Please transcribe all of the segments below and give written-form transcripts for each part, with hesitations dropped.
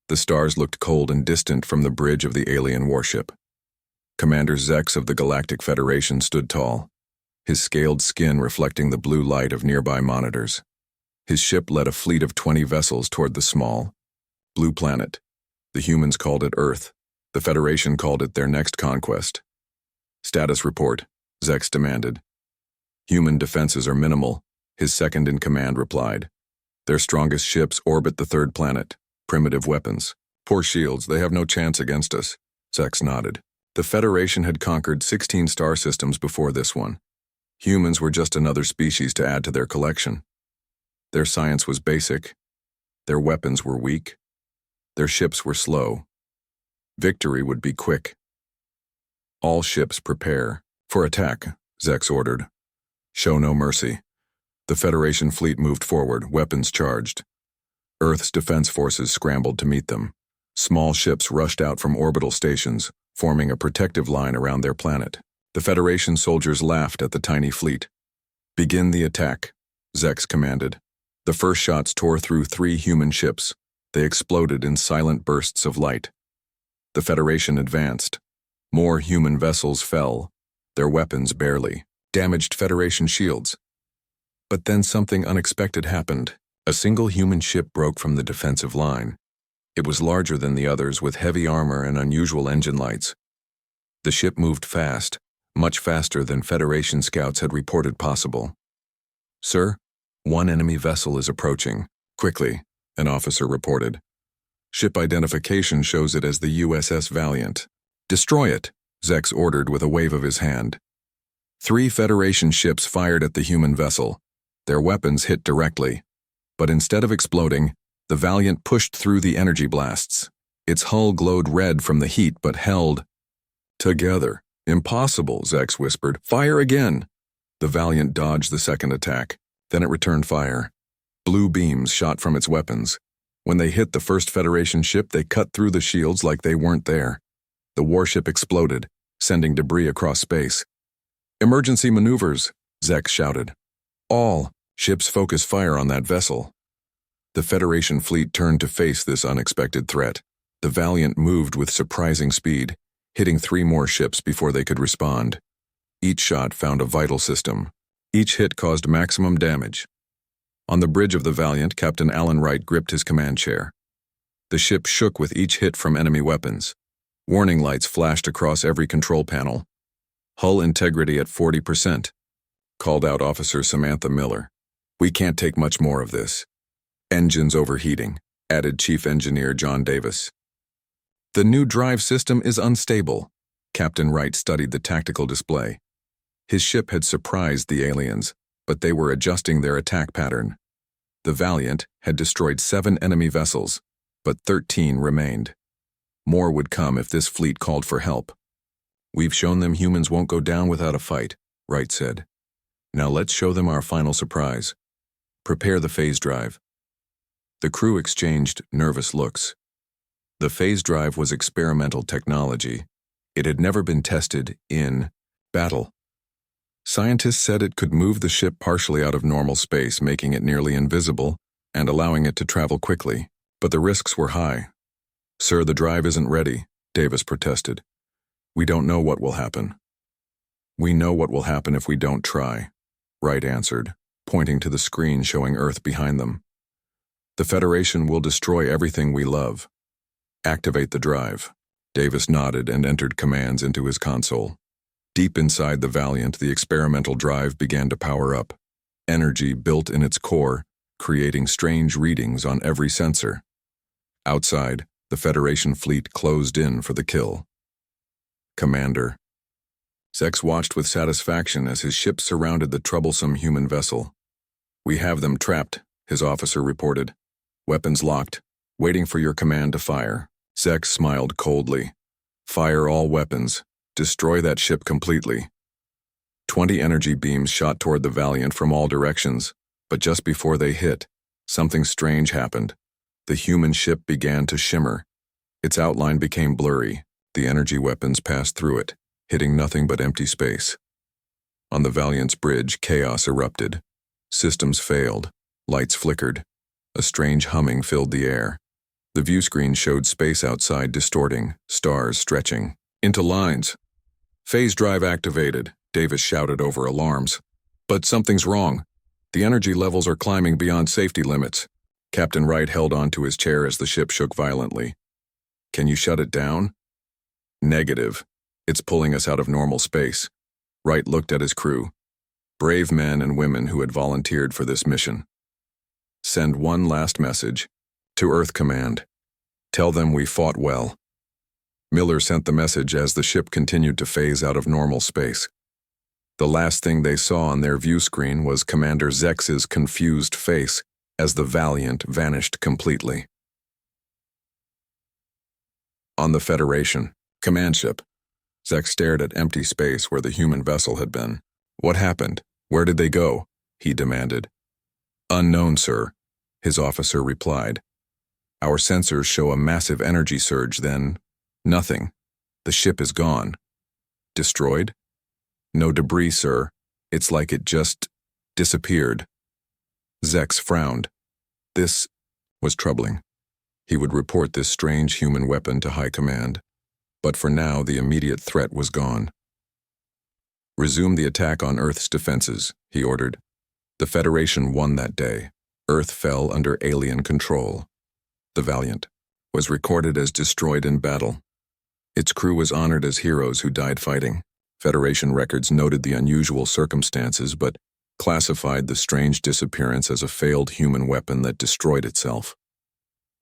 The stars looked cold and distant from the bridge of the alien warship. Commander Zex of the Galactic Federation stood tall, his scaled skin reflecting the blue light of nearby monitors. His ship led a fleet of 20 vessels toward the small, blue planet. The humans called it Earth. The Federation called it their next conquest. Status report, Zex demanded. Human defenses are minimal, his second-in-command replied. Their strongest ships orbit the third planet. Primitive weapons. Poor shields, they have no chance against us. Zex nodded. The Federation had conquered 16 star systems before this one. Humans were just another species to add to their collection. Their science was basic. Their weapons were weak. Their ships were slow. Victory would be quick. All ships prepare. For attack, Zex ordered. Show no mercy. The Federation fleet moved forward, weapons charged. Earth's defense forces scrambled to meet them. Small ships rushed out from orbital stations, forming a protective line around their planet. The Federation soldiers laughed at the tiny fleet. Begin the attack, Zex commanded. The first shots tore through 3 human ships. They exploded in silent bursts of light. The Federation advanced. More human vessels fell, their weapons barely damaged Federation shields. But then something unexpected happened. A single human ship broke from the defensive line. It was larger than the others, with heavy armor and unusual engine lights. The ship moved fast, much faster than Federation scouts had reported possible. Sir, one enemy vessel is approaching. Quickly, an officer reported. Ship identification shows it as the USS Valiant. Destroy it, Zex ordered with a wave of his hand. 3 Federation ships fired at the human vessel. Their weapons hit directly. But instead of exploding, the Valiant pushed through the energy blasts. Its hull glowed red from the heat but held together. Impossible, Zex whispered. Fire again. The Valiant dodged the second attack. Then it returned fire. Blue beams shot from its weapons. When they hit the first Federation ship, they cut through the shields like they weren't there. The warship exploded, sending debris across space. Emergency maneuvers, Zex shouted. All ships focus fire on that vessel. The Federation fleet turned to face this unexpected threat. The Valiant moved with surprising speed, hitting 3 more ships before they could respond. Each shot found a vital system. Each hit caused maximum damage. On the bridge of the Valiant, Captain Alan Wright gripped his command chair. The ship shook with each hit from enemy weapons. Warning lights flashed across every control panel. Hull integrity at 40%, called out Officer Samantha Miller. We can't take much more of this. Engines overheating, added Chief Engineer John Davis. The new drive system is unstable. Captain Wright studied the tactical display. His ship had surprised the aliens, but they were adjusting their attack pattern. The Valiant had destroyed 7 enemy vessels, but 13 remained. More would come if this fleet called for help. We've shown them humans won't go down without a fight, Wright said. Now let's show them our final surprise. Prepare the phase drive. The crew exchanged nervous looks. The phase drive was experimental technology. It had never been tested in battle. Scientists said it could move the ship partially out of normal space, making it nearly invisible and allowing it to travel quickly. But the risks were high. Sir, the drive isn't ready, Davis protested. We don't know what will happen. We know what will happen if we don't try, Wright answered, pointing to the screen showing Earth behind them. The Federation will destroy everything we love. Activate the drive. Davis nodded and entered commands into his console. Deep inside the Valiant, the experimental drive began to power up. Energy built in its core, creating strange readings on every sensor. Outside, the Federation fleet closed in for the kill. Commander. Zex watched with satisfaction as his ship surrounded the troublesome human vessel. We have them trapped, his officer reported. Weapons locked, waiting for your command to fire. Zex smiled coldly. Fire all weapons. Destroy that ship completely. 20 energy beams shot toward the Valiant from all directions, but just before they hit, something strange happened. The human ship began to shimmer. Its outline became blurry. The energy weapons passed through it, hitting nothing but empty space. On the Valiant's bridge, chaos erupted. Systems failed. Lights flickered. A strange humming filled the air. The view screen showed space outside distorting, stars stretching into lines. "Phase drive activated," Davis shouted over alarms. "But something's wrong. The energy levels are climbing beyond safety limits." Captain Wright held onto his chair as the ship shook violently. "Can you shut it down?" "Negative. It's pulling us out of normal space." Wright looked at his crew. Brave men and women who had volunteered for this mission. "Send one last message. To Earth Command. Tell them we fought well." Miller sent the message as the ship continued to phase out of normal space. The last thing they saw on their view screen was Commander Zex's confused face as the Valiant vanished completely. On the Federation command ship, Zex stared at empty space where the human vessel had been. "What happened? Where did they go?" he demanded. "Unknown, sir," his officer replied. "Our sensors show a massive energy surge, then nothing. The ship is gone." "Destroyed?" "No debris, sir. It's like it just disappeared." Zex frowned. This was troubling. He would report this strange human weapon to High Command. But for now, the immediate threat was gone. "Resume the attack on Earth's defenses," he ordered. The Federation won that day. Earth fell under alien control. The Valiant was recorded as destroyed in battle. Its crew was honored as heroes who died fighting. Federation records noted the unusual circumstances, but classified the strange disappearance as a failed human weapon that destroyed itself.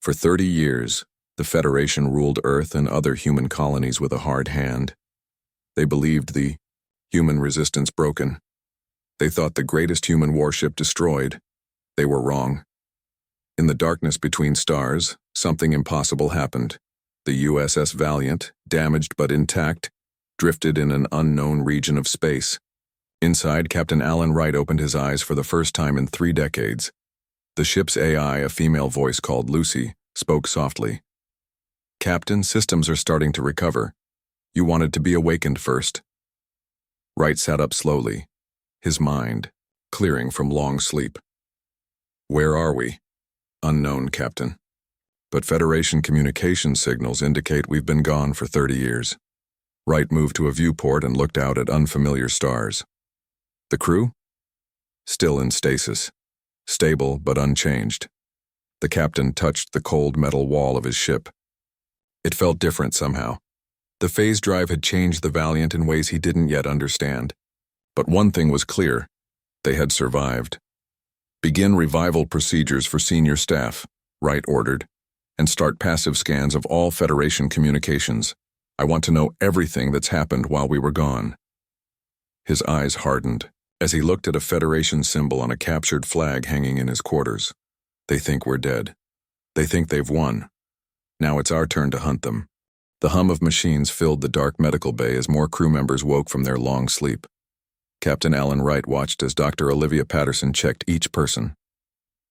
For 30 years, the Federation ruled Earth and other human colonies with a hard hand. They believed the human resistance broken. They thought the greatest human warship destroyed. They were wrong. In the darkness between stars, something impossible happened. The USS Valiant, damaged but intact, drifted in an unknown region of space. Inside, Captain Alan Wright opened his eyes for the first time in 3 decades. The ship's AI, a female voice called Lucy, spoke softly. "Captain, systems are starting to recover. You wanted to be awakened first." Wright sat up slowly, his mind clearing from long sleep. "Where are we?" "Unknown, Captain. But Federation communication signals indicate we've been gone for 30 years. Wright moved to a viewport and looked out at unfamiliar stars. "The crew?" "Still in stasis. Stable but unchanged." The captain touched the cold metal wall of his ship. It felt different somehow. The phase drive had changed the Valiant in ways he didn't yet understand. But one thing was clear. They had survived. "Begin revival procedures for senior staff," Wright ordered, "and start passive scans of all Federation communications. I want to know everything that's happened while we were gone." His eyes hardened as he looked at a Federation symbol on a captured flag hanging in his quarters. "They think we're dead. They think they've won. Now it's our turn to hunt them." The hum of machines filled the dark medical bay as more crew members woke from their long sleep. Captain Alan Wright watched as Dr. Olivia Patterson checked each person.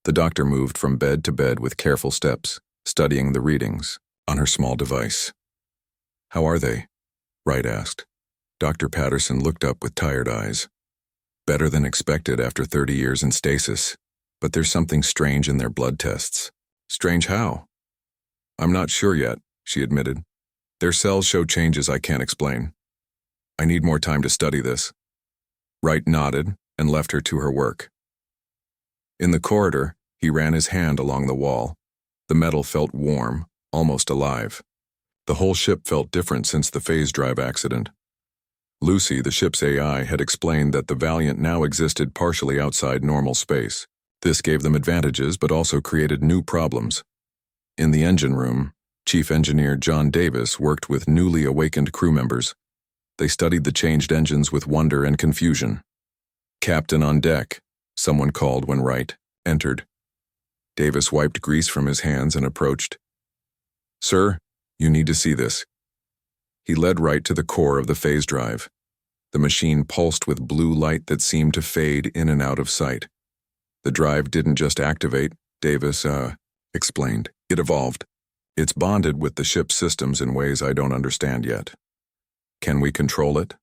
The doctor moved from bed to bed with careful steps, studying the readings on her small device. "How are they?" Wright asked. Dr. Patterson looked up with tired eyes. "Better than expected after 30 years in stasis, but there's something strange in their blood tests." "Strange how?" "I'm not sure yet," she admitted. "Their cells show changes I can't explain. I need more time to study this." Wright nodded and left her to her work. In the corridor, he ran his hand along the wall. The metal felt warm, almost alive. The whole ship felt different since the phase drive accident. Lucy, the ship's AI, had explained that the Valiant now existed partially outside normal space. This gave them advantages but also created new problems. In the engine room, Chief Engineer John Davis worked with newly awakened crew members. They studied the changed engines with wonder and confusion. "Captain on deck," someone called when Wright entered. Davis wiped grease from his hands and approached. "Sir, you need to see this." He led Wright to the core of the phase drive. The machine pulsed with blue light that seemed to fade in and out of sight. "The drive didn't just activate," Davis, explained. "It evolved. It's bonded with the ship's systems in ways I don't understand yet." "Can we control it?"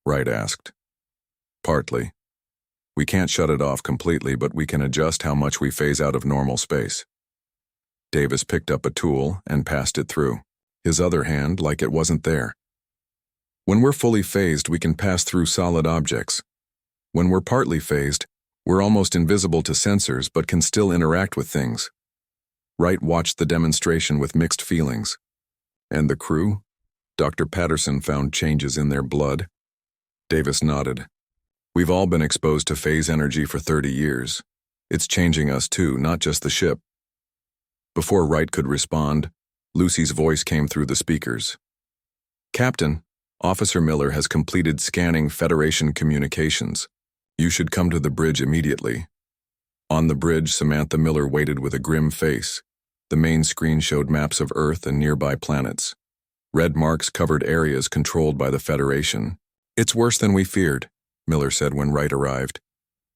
Wright asked. "Partly. We can't shut it off completely, but we can adjust how much we phase out of normal space." Davis picked up a tool and passed it through, his other hand like it wasn't there. When we're fully phased, we can pass through solid objects. When we're partly phased, we're almost invisible to sensors but can still interact with things. Wright watched the demonstration with mixed feelings. And the crew? Dr. Patterson found changes in their blood. Davis nodded. We've all been exposed to phase energy for 30 years. It's changing us too, not just the ship. Before Wright could respond, Lucy's voice came through the speakers. Captain, Officer Miller has completed scanning Federation communications. You should come to the bridge immediately. On the bridge, Samantha Miller waited with a grim face. The main screen showed maps of Earth and nearby planets. Red marks covered areas controlled by the Federation. It's worse than we feared, Miller said when Wright arrived.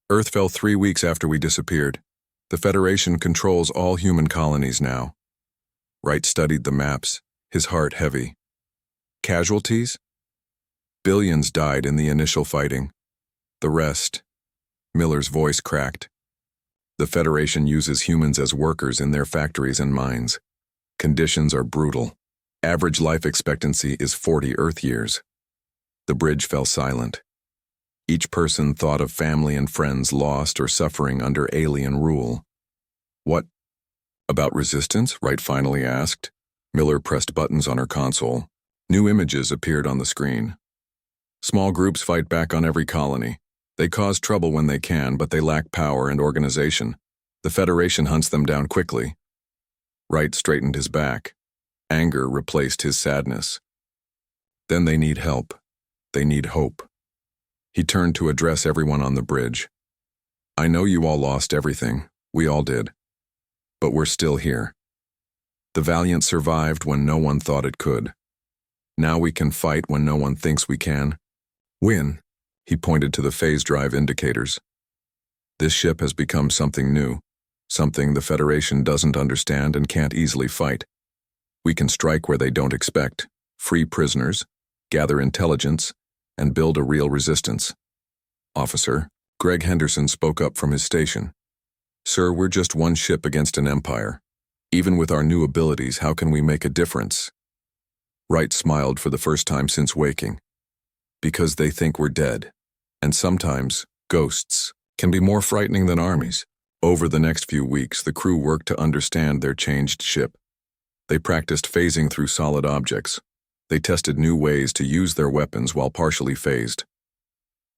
Earth fell 3 weeks after we disappeared. The Federation controls all human colonies now. Wright studied the maps, his heart heavy. Casualties? Billions died in the initial fighting. The rest. Miller's voice cracked. The Federation uses humans as workers in their factories and mines. Conditions are brutal. Average life expectancy is 40 Earth years. The bridge fell silent. Each person thought of family and friends lost or suffering under alien rule. What about resistance? Wright finally asked. Miller pressed buttons on her console. New images appeared on the screen. Small groups fight back on every colony. They cause trouble when they can, but they lack power and organization. The Federation hunts them down quickly. Wright straightened his back. Anger replaced his sadness. Then they need help. They need hope. He turned to address everyone on the bridge. I know you all lost everything. We all did. But we're still here. The Valiant survived when no one thought it could. Now we can fight when no one thinks we can. Win. He pointed to the phase drive indicators. This ship has become something new, something the Federation doesn't understand and can't easily fight. We can strike where they don't expect, free prisoners, gather intelligence, and build a real resistance. Officer, Greg Henderson spoke up from his station. Sir, we're just one ship against an empire. Even with our new abilities, how can we make a difference? Wright smiled for the first time since waking. Because they think we're dead. And sometimes, ghosts can be more frightening than armies. Over the next few weeks, the crew worked to understand their changed ship. They practiced phasing through solid objects. They tested new ways to use their weapons while partially phased.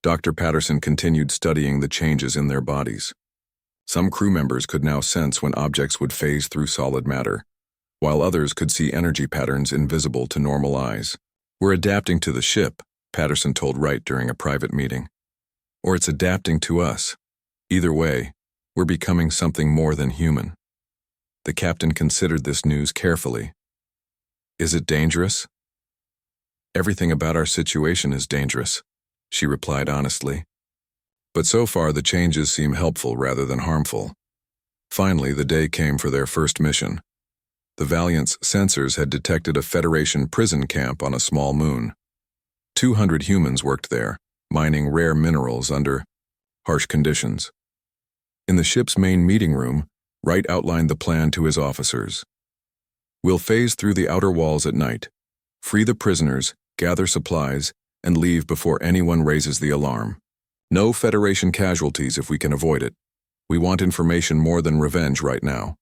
Dr. Patterson continued studying the changes in their bodies. Some crew members could now sense when objects would phase through solid matter, while others could see energy patterns invisible to normal eyes. We're adapting to the ship, Patterson told Wright during a private meeting. Or it's adapting to us. Either way, we're becoming something more than human. The captain considered this news carefully. Is it dangerous? Everything about our situation is dangerous, she replied honestly. But so far the changes seem helpful rather than harmful. Finally, the day came for their first mission. The Valiant's sensors had detected a Federation prison camp on a small moon. 200 humans worked there, mining rare minerals under harsh conditions. In the ship's main meeting room, Wright outlined the plan to his officers. We'll phase through the outer walls at night, free the prisoners, gather supplies, and leave before anyone raises the alarm. No Federation casualties if we can avoid it. We want information more than revenge right now.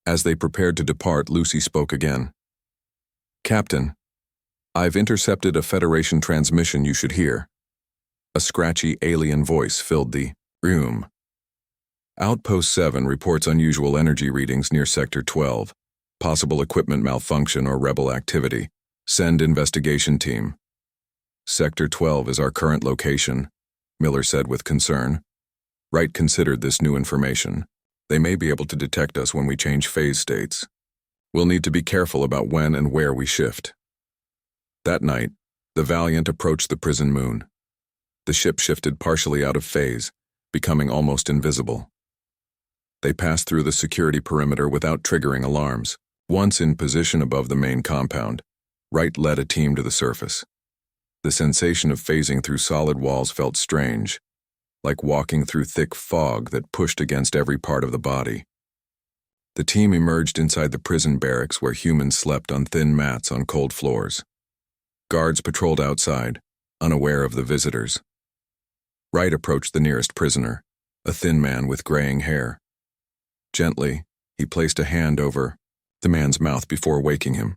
As they prepared to depart, Lucy spoke again. Captain, I've intercepted a Federation transmission you should hear. A scratchy alien voice filled the room. Outpost 7 reports unusual energy readings near Sector 12. Possible equipment malfunction or rebel activity. Send investigation team. Sector 12 is our current location, Miller said with concern. Wright considered this new information. They may be able to detect us when we change phase states. We'll need to be careful about when and where we shift. That night, the Valiant approached the prison moon. The ship shifted partially out of phase, becoming almost invisible. They passed through the security perimeter without triggering alarms. Once in position above the main compound, Wright led a team to the surface. The sensation of phasing through solid walls felt strange, like walking through thick fog that pushed against every part of the body. The team emerged inside the prison barracks where humans slept on thin mats on cold floors. Guards patrolled outside, unaware of the visitors. Wright approached the nearest prisoner, a thin man with graying hair. Gently, he placed a hand over the man's mouth before waking him.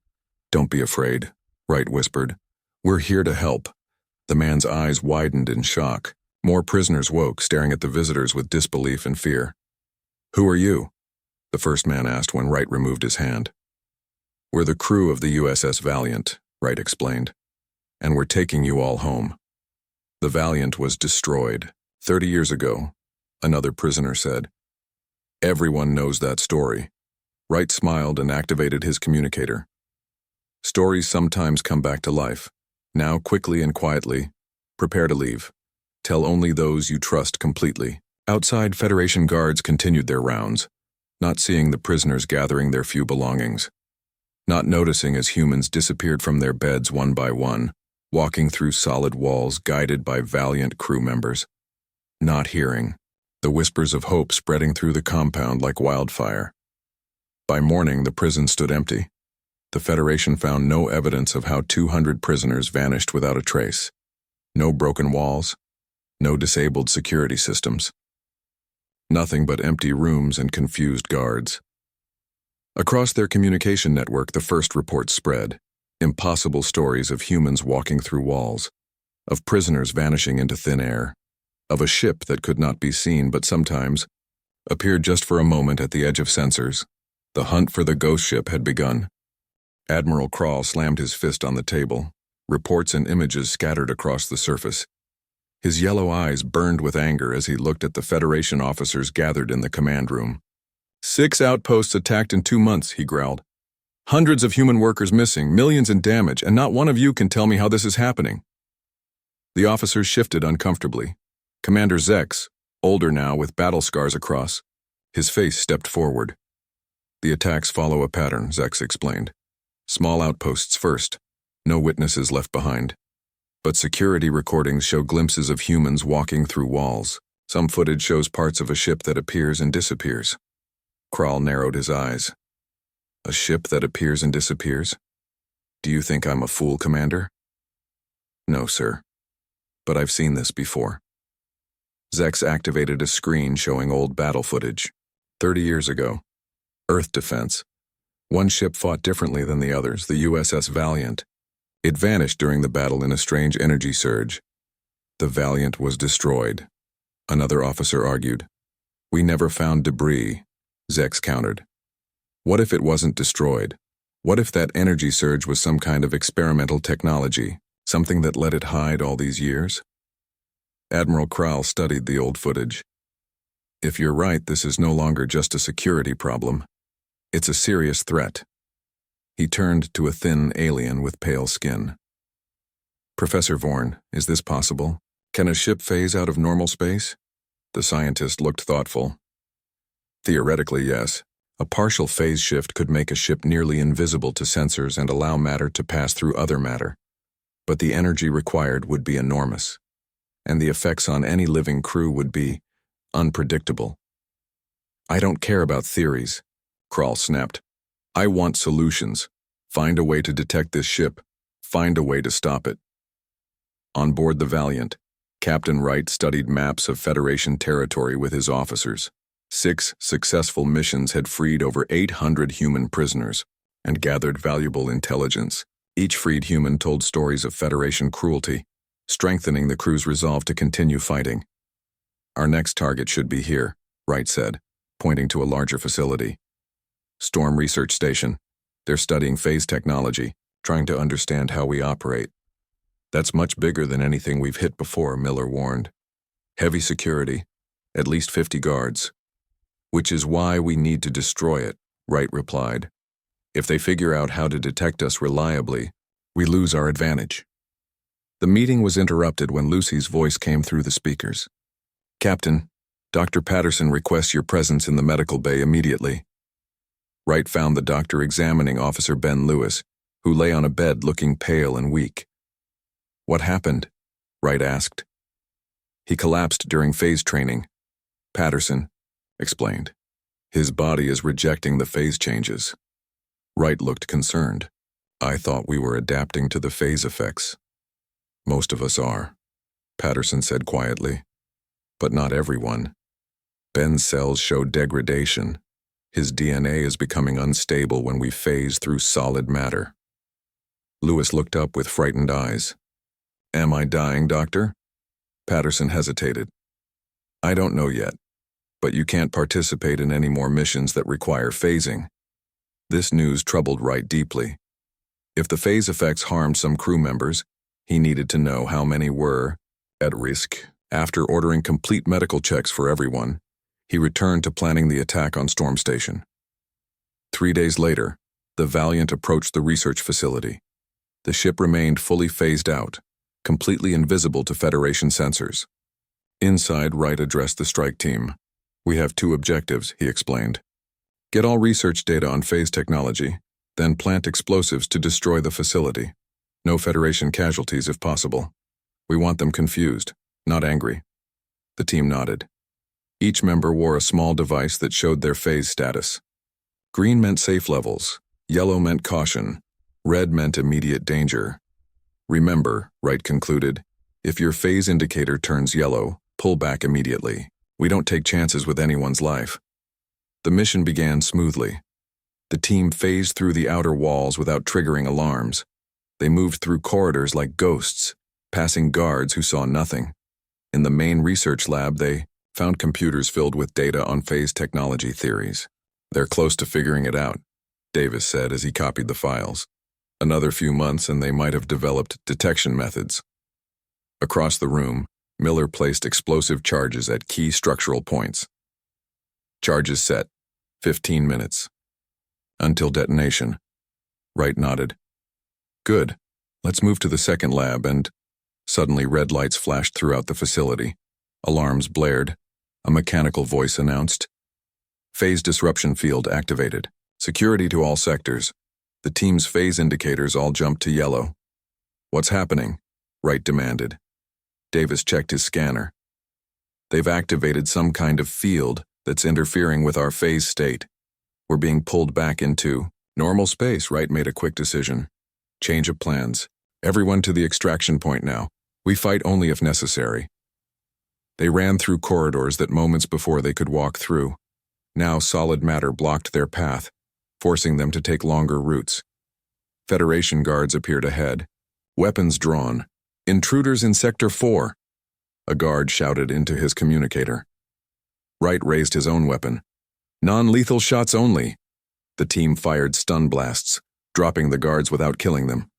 "Don't be afraid," Wright whispered. "We're here to help." The man's eyes widened in shock. More prisoners woke, staring at the visitors with disbelief and fear. "Who are you?" the first man asked when Wright removed his hand. "We're the crew of the USS Valiant," Wright explained, "and we're taking you all home." "The Valiant was destroyed 30 years ago," another prisoner said. "Everyone knows that story." Wright smiled and activated his communicator. "Stories sometimes come back to life. Now, quickly and quietly, prepare to leave. Tell only those you trust completely." Outside, Federation guards continued their rounds, not seeing the prisoners gathering their few belongings, not noticing as humans disappeared from their beds one by one, walking through solid walls guided by valiant crew members, not hearing the whispers of hope spreading through the compound like wildfire. By morning, the prison stood empty. The Federation found no evidence of how 200 prisoners vanished without a trace. No broken walls, no disabled security systems. Nothing but empty rooms and confused guards. Across their communication network, the first reports spread. Impossible stories of humans walking through walls, of prisoners vanishing into thin air, of a ship that could not be seen but sometimes appeared just for a moment at the edge of sensors. The hunt for the ghost ship had begun. Admiral Krall slammed his fist on the table. Reports and images scattered across the surface. His yellow eyes burned with anger as he looked at the Federation officers gathered in the command room. 6 outposts attacked in 2 months, he growled. "Hundreds of human workers missing, millions in damage, and not one of you can tell me how this is happening." The officers shifted uncomfortably. Commander Zex, older now with battle scars across, his face stepped forward. "The attacks follow a pattern," Zex explained. "Small outposts first, no witnesses left behind. But security recordings show glimpses of humans walking through walls. Some footage shows parts of a ship that appears and disappears." Krall narrowed his eyes. "A ship that appears and disappears? Do you think I'm a fool, Commander?" "No, sir. But I've seen this before." Zex activated a screen showing old battle footage. 30 years ago. Earth defense. One ship fought differently than the others, the USS Valiant. It vanished during the battle in a strange energy surge. "The Valiant was destroyed," another officer argued. "We never found debris," Zex countered. "What if it wasn't destroyed? What if that energy surge was some kind of experimental technology, something that let it hide all these years?" Admiral Krall studied the old footage. "If you're right, this is no longer just a security problem. It's a serious threat." He turned to a thin alien with pale skin. "Professor Vorn, is this possible? Can a ship phase out of normal space?" The scientist looked thoughtful. "Theoretically, yes. A partial phase shift could make a ship nearly invisible to sensors and allow matter to pass through other matter. But the energy required would be enormous, and the effects on any living crew would be unpredictable." "I don't care about theories," Krall snapped. "I want solutions. Find a way to detect this ship. Find a way to stop it." On board the Valiant, Captain Wright studied maps of Federation territory with his officers. 6 successful missions had freed over 800 human prisoners and gathered valuable intelligence. Each freed human told stories of Federation cruelty, strengthening the crew's resolve to continue fighting. "Our next target should be here," Wright said, pointing to a larger facility. "Storm Research Station. They're studying phase technology, trying to understand how we operate." "That's much bigger than anything we've hit before," Miller warned. "Heavy security, at least 50 guards." "Which is why we need to destroy it," Wright replied. "If they figure out how to detect us reliably, we lose our advantage." The meeting was interrupted when Lucy's voice came through the speakers. "Captain, Dr. Patterson requests your presence in the medical bay immediately." Wright found the doctor examining Officer Ben Lewis, who lay on a bed looking pale and weak. "What happened?" Wright asked. "He collapsed during phase training," Patterson explained. His body is rejecting the phase changes. Wright looked concerned. I thought we were adapting to the phase effects. Most of us are, Patterson said quietly. But not everyone. Ben's cells show degradation. His DNA is becoming unstable when we phase through solid matter. Lewis looked up with frightened eyes. Am I dying, Doctor? Patterson hesitated. I don't know yet, but you can't participate in any more missions that require phasing. This news troubled Wright deeply. If the phase effects harmed some crew members, he needed to know how many were at risk. After ordering complete medical checks for everyone, he returned to planning the attack on Storm Station. 3 days later, the Valiant approached the research facility. The ship remained fully phased out, completely invisible to Federation sensors. Inside, Wright addressed the strike team. We have 2 objectives, he explained. Get all research data on phase technology, then plant explosives to destroy the facility. No Federation casualties if possible. We want them confused, not angry. The team nodded. Each member wore a small device that showed their phase status. Green meant safe levels, yellow meant caution, red meant immediate danger. Remember, Wright concluded, if your phase indicator turns yellow, pull back immediately. We don't take chances with anyone's life. The mission began smoothly. The team phased through the outer walls without triggering alarms. They moved through corridors like ghosts, passing guards who saw nothing. In the main research lab, they found computers filled with data on phase technology theories. They're close to figuring it out, Davis said as he copied the files. Another few months and they might have developed detection methods. Across the room, Miller placed explosive charges at key structural points. Charges set. 15 minutes. Until detonation. Wright nodded. Good. Let's move to the second lab and... Suddenly red lights flashed throughout the facility. Alarms blared. A mechanical voice announced. Phase disruption field activated. Security to all sectors. The team's phase indicators all jumped to yellow. What's happening? Wright demanded. Davis checked his scanner. They've activated some kind of field that's interfering with our phase state. We're being pulled back into normal space. Wright made a quick decision. Change of plans. Everyone to the extraction point now. We fight only if necessary. They ran through corridors that moments before they could walk through. Now solid matter blocked their path, forcing them to take longer routes. Federation guards appeared ahead, weapons drawn. Intruders in Sector 4. A guard shouted into his communicator. Wright raised his own weapon. Non-lethal shots only. The team fired stun blasts, dropping the guards without killing them.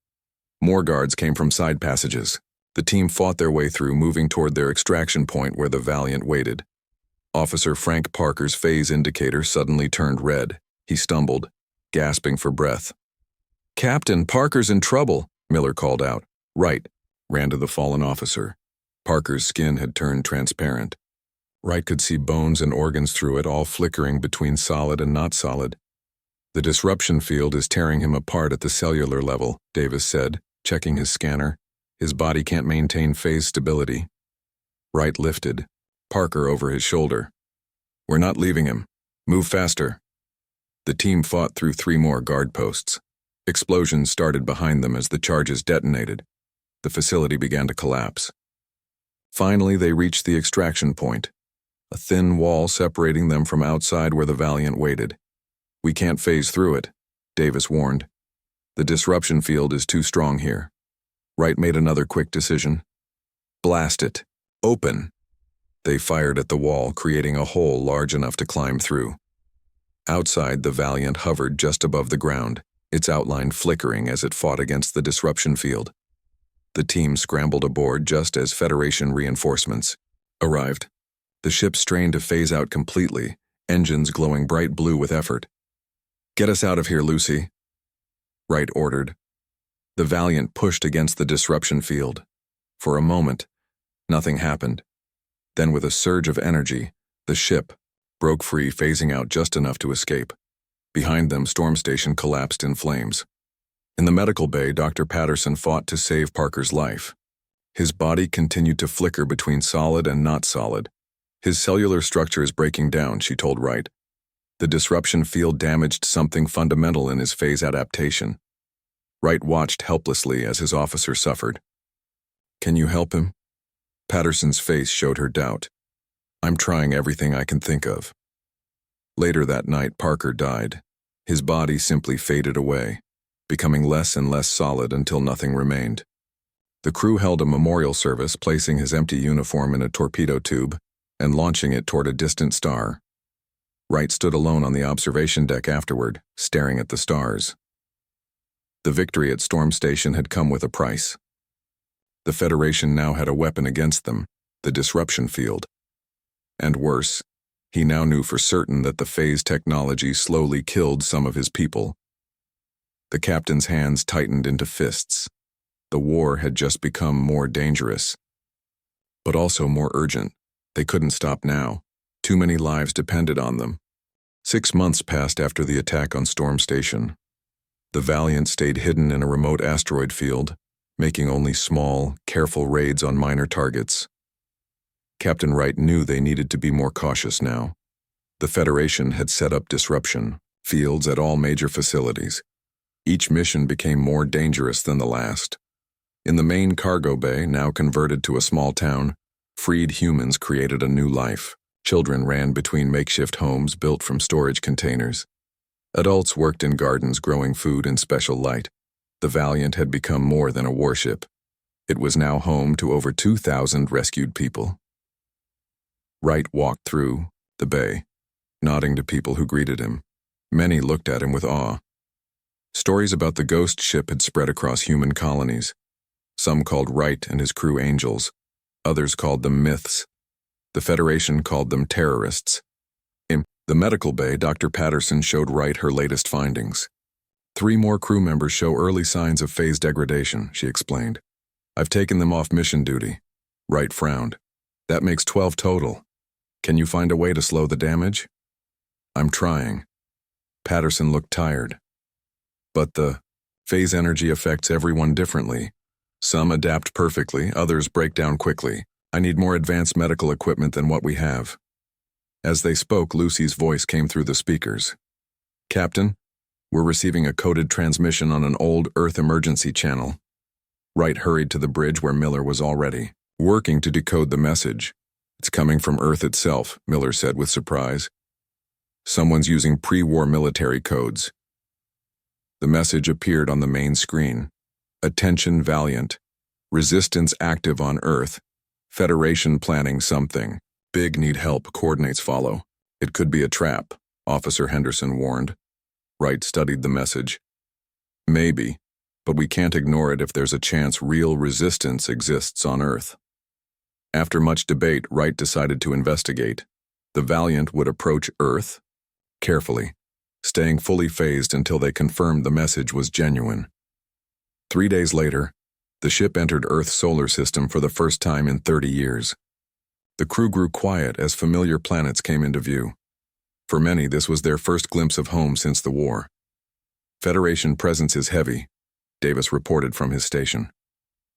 More guards came from side passages. The team fought their way through, moving toward their extraction point where the Valiant waited. Officer Frank Parker's phase indicator suddenly turned red. He stumbled, gasping for breath. Captain, Parker's in trouble, Miller called out. Wright ran to the fallen officer. Parker's skin had turned transparent. Wright could see bones and organs through it, all flickering between solid and not solid. The disruption field is tearing him apart at the cellular level, Davis said, checking his scanner. His body can't maintain phase stability. Wright lifted, Parker over his shoulder. We're not leaving him. Move faster. The team fought through 3 more guard posts. Explosions started behind them as the charges detonated. The facility began to collapse. Finally, they reached the extraction point, a thin wall separating them from outside where the Valiant waited. We can't phase through it, Davis warned. The disruption field is too strong here. Wright made another quick decision. Blast it. Open. They fired at the wall, creating a hole large enough to climb through. Outside, the Valiant hovered just above the ground, its outline flickering as it fought against the disruption field. The team scrambled aboard just as Federation reinforcements arrived. The ship strained to phase out completely, engines glowing bright blue with effort. Get us out of here, Lucy, Wright ordered. The Valiant pushed against the disruption field. For a moment, nothing happened. Then with a surge of energy, the ship broke free, phasing out just enough to escape. Behind them, Storm Station collapsed in flames. In the medical bay, Dr. Patterson fought to save Parker's life. His body continued to flicker between solid and not solid. His cellular structure is breaking down, she told Wright. The disruption field damaged something fundamental in his phase adaptation. Wright watched helplessly as his officer suffered. "Can you help him?" Patterson's face showed her doubt. "I'm trying everything I can think of." Later that night, Parker died. His body simply faded away, becoming less and less solid until nothing remained. The crew held a memorial service, placing his empty uniform in a torpedo tube and launching it toward a distant star. Wright stood alone on the observation deck afterward, staring at the stars. The victory at Storm Station had come with a price. The Federation now had a weapon against them, the disruption field. And worse, he now knew for certain that the phase technology slowly killed some of his people. The captain's hands tightened into fists. The war had just become more dangerous, but also more urgent. They couldn't stop now. Too many lives depended on them. 6 months passed after the attack on Storm Station. The Valiant stayed hidden in a remote asteroid field, making only small, careful raids on minor targets. Captain Wright knew they needed to be more cautious now. The Federation had set up disruption fields at all major facilities. Each mission became more dangerous than the last. In the main cargo bay, now converted to a small town, freed humans created a new life. Children ran between makeshift homes built from storage containers. Adults worked in gardens growing food in special light. The Valiant had become more than a warship. It was now home to over 2,000 rescued people. Wright walked through the bay, nodding to people who greeted him. Many looked at him with awe. Stories about the ghost ship had spread across human colonies. Some called Wright and his crew angels. Others called them myths. The Federation called them terrorists. In the medical bay, Dr. Patterson showed Wright her latest findings. 3 more crew members show early signs of phase degradation, she explained. "I've taken them off mission duty." Wright frowned. "That makes 12 total. Can you find a way to slow the damage?" "I'm trying." Patterson looked tired. "But the phase energy affects everyone differently. Some adapt perfectly, others break down quickly. I need more advanced medical equipment than what we have." As they spoke, Lucy's voice came through the speakers. "Captain, we're receiving a coded transmission on an old Earth emergency channel." Wright hurried to the bridge where Miller was already working to decode the message. "It's coming from Earth itself," Miller said with surprise. "Someone's using pre-war military codes." The message appeared on the main screen. "Attention Valiant. Resistance active on Earth. Federation planning something. Big need help. Coordinates follow. It could be a trap," Officer Henderson warned. Wright studied the message. "Maybe, but we can't ignore it if there's a chance real resistance exists on Earth." After much debate, Wright decided to investigate. The Valiant would approach Earth carefully, staying fully phased until they confirmed the message was genuine. 3 days later, the ship entered Earth's solar system for the first time in 30 years. The crew grew quiet as familiar planets came into view. For many, this was their first glimpse of home since the war. "Federation presence is heavy," Davis reported from his station.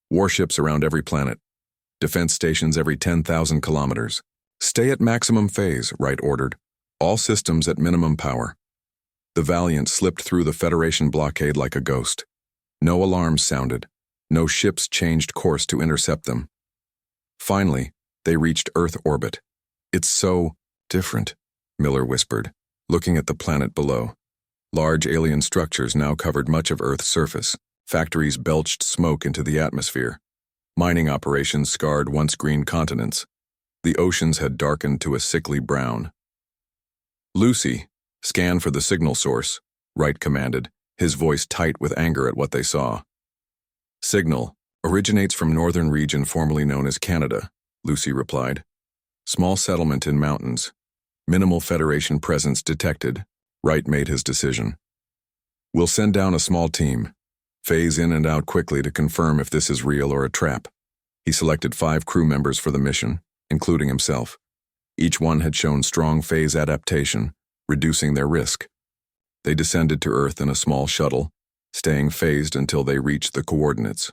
"Warships around every planet. Defense stations every 10,000 kilometers. Stay at maximum phase," Wright ordered. "All systems at minimum power." The Valiant slipped through the Federation blockade like a ghost. No alarms sounded. No ships changed course to intercept them. Finally, they reached Earth orbit. "It's so different," Miller whispered, looking at the planet below. Large alien structures now covered much of Earth's surface. Factories belched smoke into the atmosphere. Mining operations scarred once green continents. The oceans had darkened to a sickly brown. "Lucy, scan for the signal source," Wright commanded, his voice tight with anger at what they saw. "Signal originates from northern region formerly known as Canada," Lucy replied. "Small settlement in mountains. Minimal Federation presence detected." Wright made his decision. "We'll send down a small team. Phase in and out quickly to confirm if this is real or a trap." He selected 5 crew members for the mission, including himself. Each one had shown strong phase adaptation, reducing their risk. They descended to Earth in a small shuttle, staying phased until they reached the coordinates.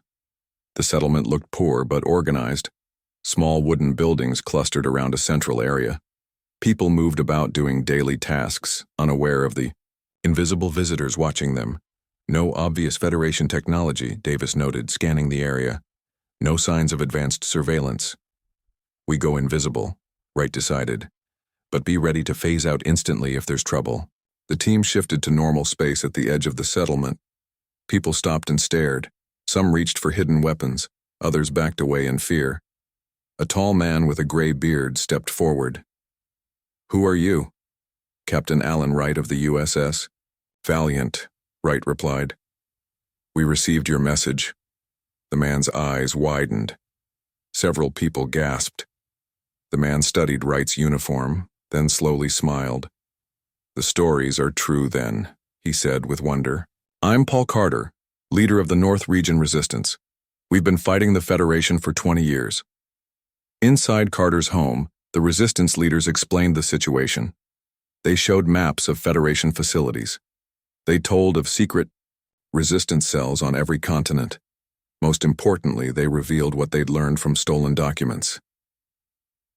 The settlement looked poor but organized. Small wooden buildings clustered around a central area. People moved about doing daily tasks, unaware of the invisible visitors watching them. No obvious Federation technology, Davis noted, scanning the area. No signs of advanced surveillance. We go invisible, Wright decided. But be ready to phase out instantly if there's trouble. The team shifted to normal space at the edge of the settlement. People stopped and stared. Some reached for hidden weapons, others backed away in fear. A tall man with a gray beard stepped forward. "Who are you?" "Captain Alan Wright of the USS. Valiant," Wright replied. "We received your message." The man's eyes widened. Several people gasped. The man studied Wright's uniform, then slowly smiled. "The stories are true then," he said with wonder. "I'm Paul Carter, leader of the North Region Resistance. We've been fighting the Federation for 20 years. Inside Carter's home, the Resistance leaders explained the situation. They showed maps of Federation facilities. They told of secret Resistance cells on every continent. Most importantly, they revealed what they'd learned from stolen documents.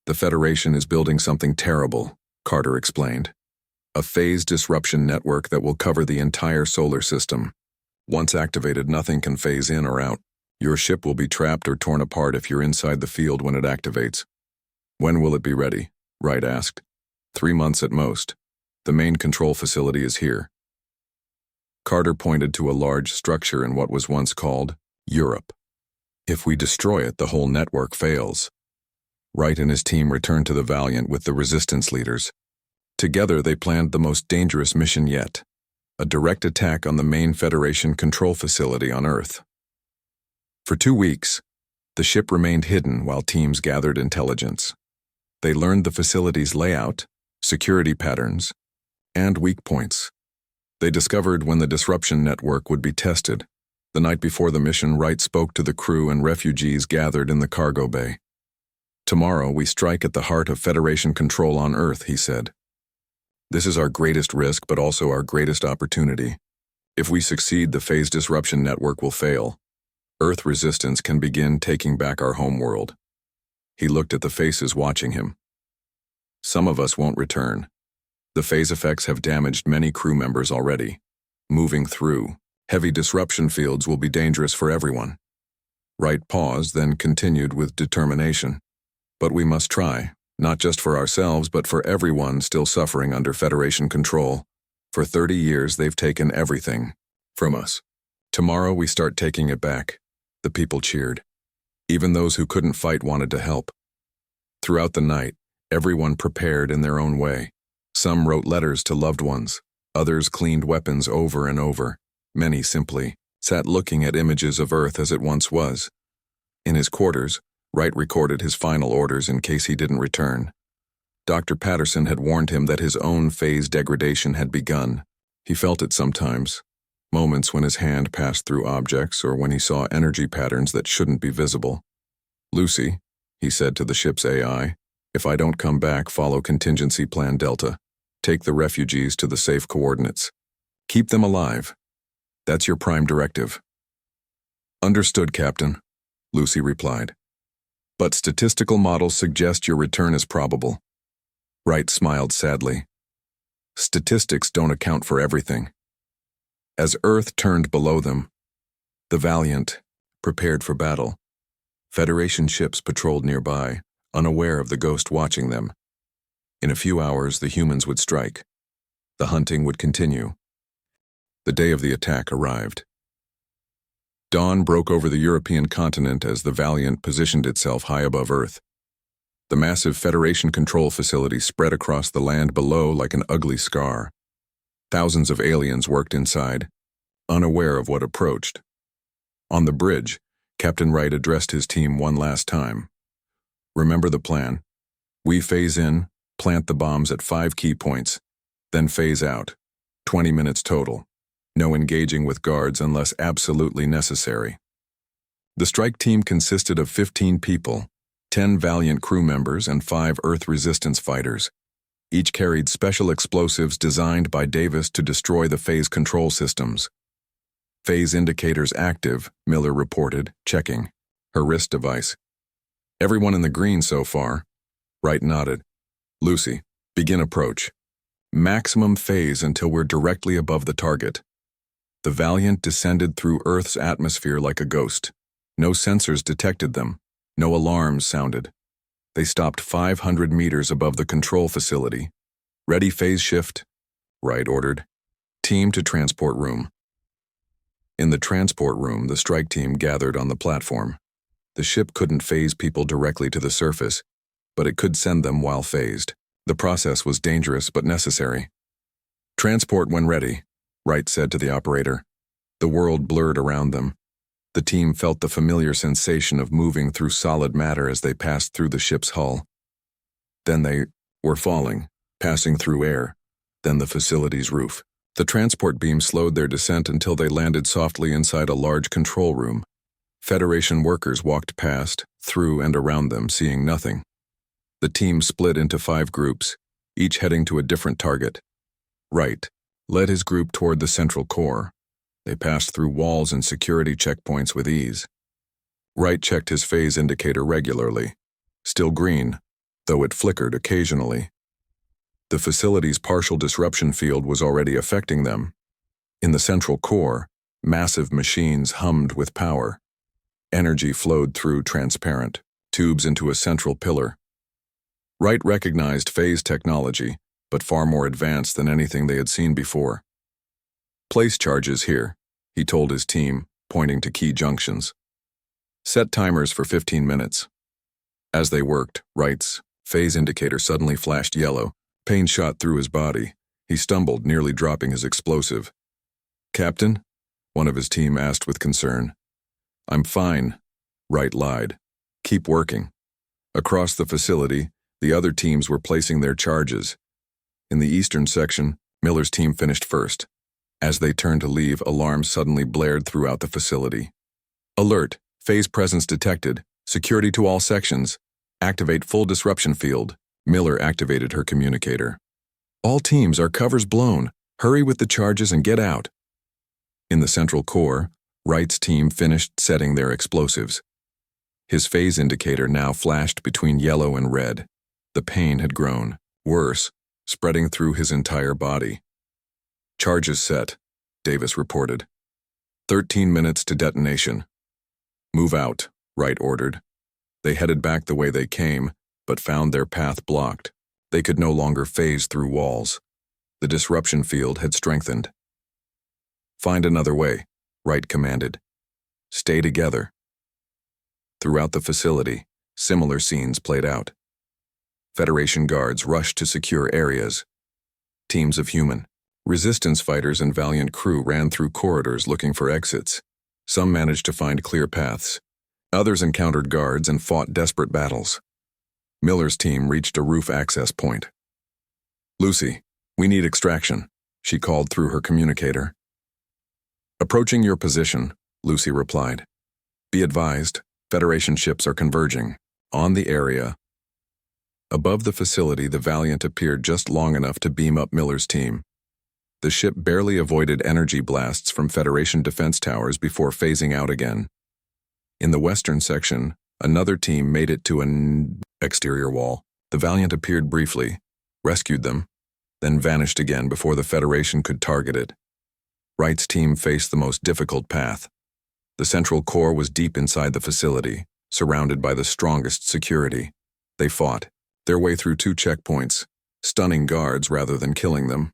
"The Federation is building something terrible," Carter explained. "A phase disruption network that will cover the entire solar system. Once activated, nothing can phase in or out. Your ship will be trapped or torn apart if you're inside the field when it activates." "When will it be ready?" Wright asked. 3 months at most. The main control facility is here." Carter pointed to a large structure in what was once called Europe. "If we destroy it, the whole network fails." Wright and his team returned to the Valiant with the Resistance leaders. Together, they planned the most dangerous mission yet, a direct attack on the main Federation control facility on Earth. For 2 weeks, the ship remained hidden while teams gathered intelligence. They learned the facility's layout, security patterns, and weak points. They discovered when the disruption network would be tested. The night before the mission, Wright spoke to the crew and refugees gathered in the cargo bay. "Tomorrow, we strike at the heart of Federation control on Earth," he said. "This is our greatest risk, but also our greatest opportunity. If we succeed, the phase disruption network will fail. Earth resistance can begin taking back our homeworld." He looked at the faces watching him. "Some of us won't return. The phase effects have damaged many crew members already. Moving through heavy disruption fields will be dangerous for everyone." Wright paused, then continued with determination. "But we must try, not just for ourselves, but for everyone still suffering under Federation control. For 30 years, they've taken everything from us. Tomorrow, we start taking it back." The people cheered. Even those who couldn't fight wanted to help. Throughout the night, everyone prepared in their own way. Some wrote letters to loved ones. Others cleaned weapons over and over. Many simply sat looking at images of Earth as it once was. In his quarters, Wright recorded his final orders in case he didn't return. Dr. Patterson had warned him that his own phase degradation had begun. He felt it sometimes, moments when his hand passed through objects or when he saw energy patterns that shouldn't be visible. "Lucy," he said to the ship's AI, "if I don't come back, follow contingency plan Delta. Take the refugees to the safe coordinates. Keep them alive. That's your prime directive." "Understood, Captain," Lucy replied. "But statistical models suggest your return is probable." Wright smiled sadly. "Statistics don't account for everything." As Earth turned below them, the Valiant prepared for battle. Federation ships patrolled nearby, unaware of the ghost watching them. In a few hours, the humans would strike. The hunting would continue. The day of the attack arrived. Dawn broke over the European continent as the Valiant positioned itself high above Earth. The massive Federation control facility spread across the land below like an ugly scar. Thousands of aliens worked inside, unaware of what approached. On the bridge, Captain Wright addressed his team one last time. "Remember the plan. We phase in, plant the bombs at 5 key points, then phase out. 20 minutes total. No engaging with guards unless absolutely necessary." The strike team consisted of 15 people, 10 Valiant crew members and 5 Earth resistance fighters. Each carried special explosives designed by Davis to destroy the phase control systems. "Phase indicators active," Miller reported, checking her wrist device. "Everyone in the green so far." Wright nodded. "Lucy, Begin approach. Maximum phase until we're directly above the target. The Valiant descended through Earth's atmosphere like a ghost. No sensors detected them. No alarms sounded. They stopped 500 meters above the control facility. Ready phase shift, Wright ordered. Team to transport room. In the transport room, the strike team gathered on the platform. The ship couldn't phase people directly to the surface, but it could send them while phased. The process was dangerous but necessary. Transport when ready, Wright said to the operator. The world blurred around them. The team felt the familiar sensation of moving through solid matter as they passed through the ship's hull. Then they were falling, passing through air, then the facility's roof. The transport beam slowed their descent until they landed softly inside a large control room. Federation workers walked past, through, and around them, seeing nothing. The team split into 5 groups, each heading to a different target. Wright led his group toward the central core. They passed through walls and security checkpoints with ease. Wright checked his phase indicator regularly. Still green, though it flickered occasionally. The facility's partial disruption field was already affecting them. In the central core, massive machines hummed with power. Energy flowed through transparent tubes into a central pillar. Wright recognized phase technology, but far more advanced than anything they had seen before. Place charges here, he told his team, pointing to key junctions. Set timers for 15 minutes. As they worked, Wright's phase indicator suddenly flashed yellow. Pain shot through his body. He stumbled, nearly dropping his explosive. "Captain?" one of his team asked with concern. "I'm fine," Wright lied. "Keep working." Across the facility, the other teams were placing their charges. In the eastern section, Miller's team finished first. As they turned to leave, alarms suddenly blared throughout the facility. "Alert! Phase presence detected. Security to all sections. Activate full disruption field." Miller activated her communicator. "All teams, our cover's blown. Hurry with the charges and get out." In the central core, Wright's team finished setting their explosives. His phase indicator now flashed between yellow and red. The pain had grown, worse, spreading through his entire body. "Charges set," Davis reported. 13 minutes to detonation. "Move out," Wright ordered. They headed back the way they came, but found their path blocked. They could no longer phase through walls. The disruption field had strengthened. "Find another way," Wright commanded. "Stay together." Throughout the facility, similar scenes played out. Federation guards rushed to secure areas. Teams of human, resistance fighters and Valiant crew ran through corridors looking for exits. Some managed to find clear paths. Others encountered guards and fought desperate battles. Miller's team reached a roof access point. "Lucy, we need extraction," she called through her communicator. "Approaching your position," Lucy replied. "Be advised, Federation ships are converging on the area." Above the facility, the Valiant appeared just long enough to beam up Miller's team. The ship barely avoided energy blasts from Federation defense towers before phasing out again. In the western section, another team made it to an exterior wall. The Valiant appeared briefly, rescued them, then vanished again before the Federation could target it. Wright's team faced the most difficult path. The central core was deep inside the facility, surrounded by the strongest security. They fought their way through 2 checkpoints, stunning guards rather than killing them.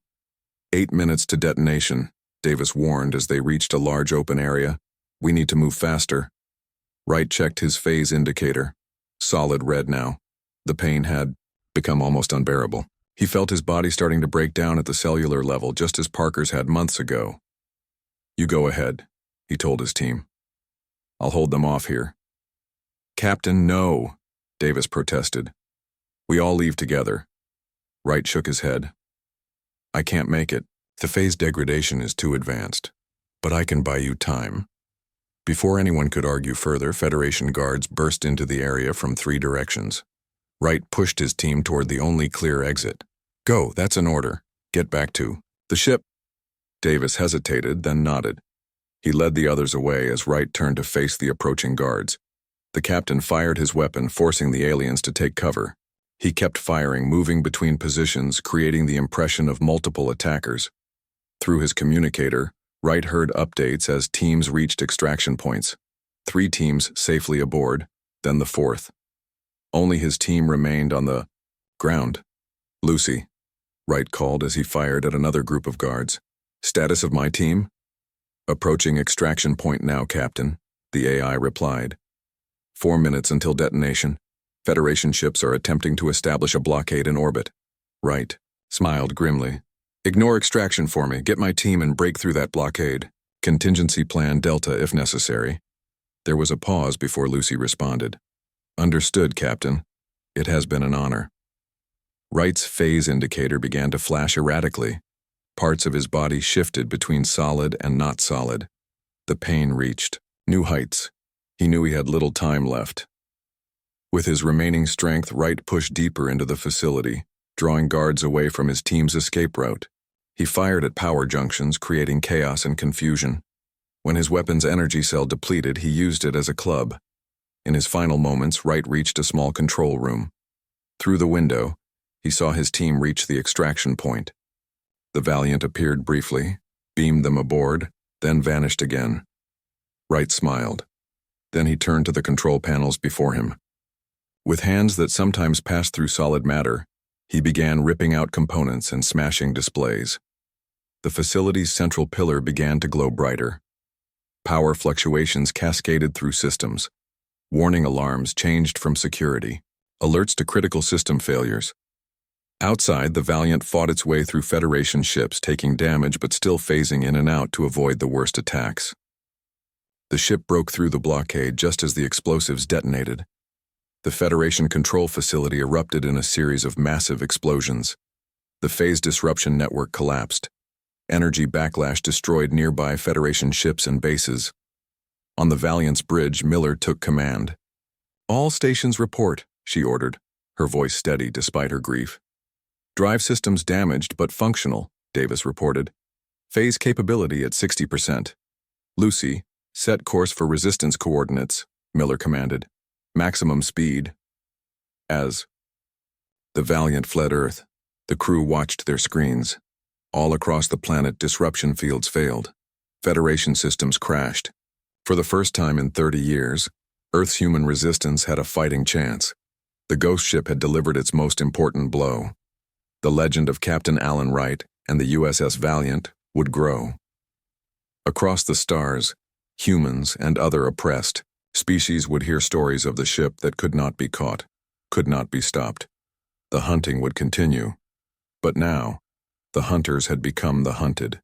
8 minutes to detonation, Davis warned as they reached a large open area. "We need to move faster." Wright checked his phase indicator. Solid red now. The pain had become almost unbearable. He felt his body starting to break down at the cellular level, just as Parker's had months ago. "You go ahead," he told his team. "I'll hold them off here." "Captain, no," Davis protested. "We all leave together." Wright shook his head. "I can't make it. The phase degradation is too advanced. But I can buy you time." Before anyone could argue further, Federation guards burst into the area from 3 directions. Wright pushed his team toward the only clear exit. "Go, that's an order. Get back to the ship." Davis hesitated, then nodded. He led the others away as Wright turned to face the approaching guards. The captain fired his weapon, forcing the aliens to take cover. He kept firing, moving between positions, creating the impression of multiple attackers. Through his communicator, Wright heard updates as teams reached extraction points. 3 teams safely aboard, then the 4th. Only his team remained on the ground. "Lucy," Wright called as he fired at another group of guards. "Status of my team?" "Approaching extraction point now, Captain," the AI replied. 4 minutes until detonation. Federation ships are attempting to establish a blockade in orbit. Wright smiled grimly. "Ignore extraction for me. Get my team and break through that blockade. Contingency plan Delta if necessary." There was a pause before Lucy responded. "Understood, Captain. It has been an honor." Wright's phase indicator began to flash erratically. Parts of his body shifted between solid and not solid. The pain reached new heights. He knew he had little time left. With his remaining strength, Wright pushed deeper into the facility, drawing guards away from his team's escape route. He fired at power junctions, creating chaos and confusion. When his weapon's energy cell depleted, he used it as a club. In his final moments, Wright reached a small control room. Through the window, he saw his team reach the extraction point. The Valiant appeared briefly, beamed them aboard, then vanished again. Wright smiled. Then he turned to the control panels before him. With hands that sometimes passed through solid matter, he began ripping out components and smashing displays. The facility's central pillar began to glow brighter. Power fluctuations cascaded through systems. Warning alarms changed from security. Alerts to critical system failures. Outside, the Valiant fought its way through Federation ships, taking damage but still phasing in and out to avoid the worst attacks. The ship broke through the blockade just as the explosives detonated. The Federation control facility erupted in a series of massive explosions. The phase disruption network collapsed. Energy backlash destroyed nearby Federation ships and bases. On the Valiant's bridge, Miller took command. "All stations report," she ordered, her voice steady despite her grief. "Drive systems damaged but functional," Davis reported. "Phase capability at 60%. Lucy, set course for resistance coordinates," Miller commanded. "Maximum speed." As the Valiant fled Earth, the crew watched their screens. All across the planet, disruption fields failed. Federation systems crashed. For the first time in 30 years, Earth's human resistance had a fighting chance. The ghost ship had delivered its most important blow. The legend of Captain Alan Wright and the USS Valiant would grow. Across the stars, humans and other oppressed species would hear stories of the ship that could not be caught, could not be stopped. The hunting would continue. But now, the hunters had become the hunted.